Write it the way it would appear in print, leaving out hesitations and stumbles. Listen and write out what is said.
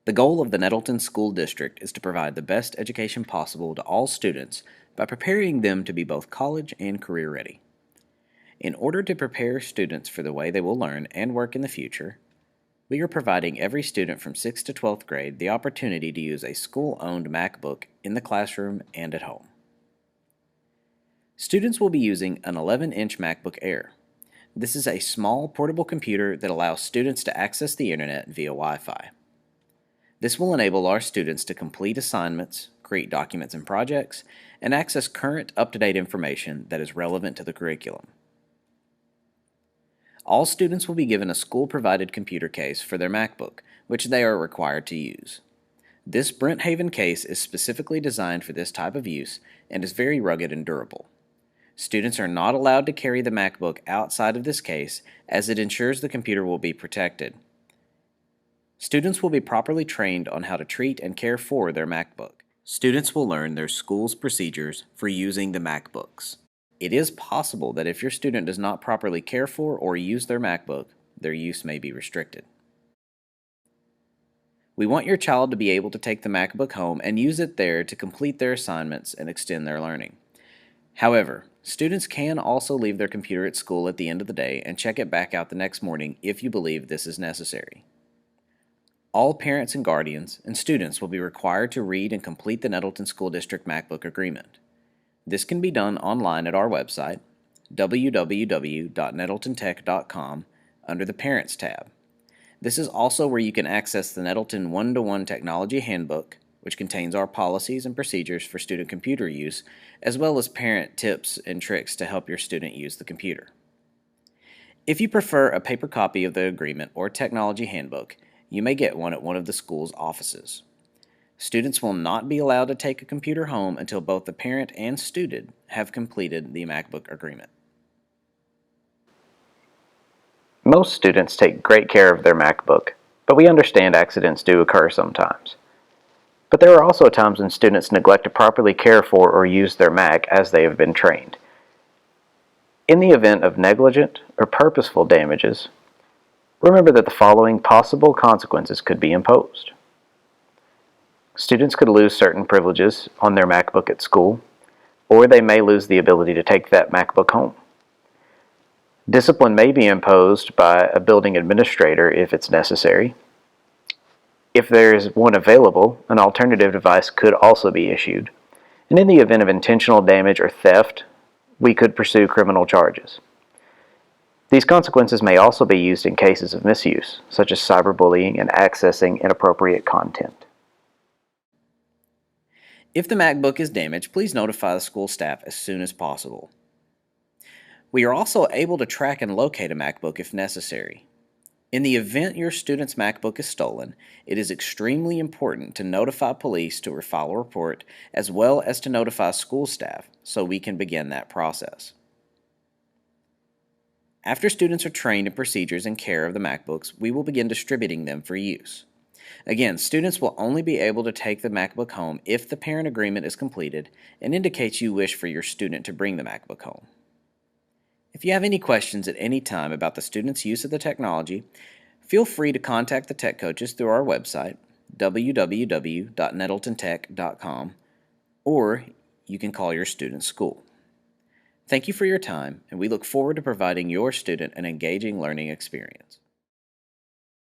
The goal of the Nettleton School District is to provide the best education possible to all students by preparing them to be both college and career ready. In order to prepare students for the way they will learn and work in the future, we are providing every student from 6th to 12th grade the opportunity to use a school-owned MacBook in the classroom and at home. Students will be using an 11-inch MacBook Air. This is a small portable computer that allows students to access the internet via Wi-Fi. This will enable our students to complete assignments, create documents and projects, and access current, up-to-date information that is relevant to the curriculum. All students will be given a school-provided computer case for their MacBook, which they are required to use. This Brenthaven case is specifically designed for this type of use and is very rugged and durable. Students are not allowed to carry the MacBook outside of this case as it ensures the computer will be protected. Students will be properly trained on how to treat and care for their MacBook. Students will learn their school's procedures for using the MacBooks. It is possible that if your student does not properly care for or use their MacBook, their use may be restricted. We want your child to be able to take the MacBook home and use it there to complete their assignments and extend their learning. However, students can also leave their computer at school at the end of the day and check it back out the next morning if you believe this is necessary. All parents and guardians and students will be required to read and complete the Nettleton School District MacBook Agreement. This can be done online at our website, www.nettletontech.com, under the Parents tab. This is also where you can access the Nettleton One-to-One Technology Handbook, which contains our policies and procedures for student computer use, as well as parent tips and tricks to help your student use the computer. If you prefer a paper copy of the agreement or technology handbook, you may get one at one of the school's offices. Students will not be allowed to take a computer home until both the parent and student have completed the MacBook agreement. Most students take great care of their MacBook, but we understand accidents do occur sometimes. But there are also times when students neglect to properly care for or use their Mac as they have been trained. In the event of negligent or purposeful damages, remember that the following possible consequences could be imposed. Students could lose certain privileges on their MacBook at school, or they may lose the ability to take that MacBook home. Discipline may be imposed by a building administrator if it's necessary. If there is one available, an alternative device could also be issued. And in the event of intentional damage or theft, we could pursue criminal charges. These consequences may also be used in cases of misuse, such as cyberbullying and accessing inappropriate content. If the MacBook is damaged, please notify the school staff as soon as possible. We are also able to track and locate a MacBook if necessary. In the event your student's MacBook is stolen, it is extremely important to notify police to file a report, as well as to notify school staff so we can begin that process. After students are trained in procedures and care of the MacBooks, we will begin distributing them for use. Again, students will only be able to take the MacBook home if the parent agreement is completed and indicates you wish for your student to bring the MacBook home. If you have any questions at any time about the student's use of the technology, feel free to contact the tech coaches through our website, www.nettletontech.com, or you can call your student's school. Thank you for your time, and we look forward to providing your student an engaging learning experience.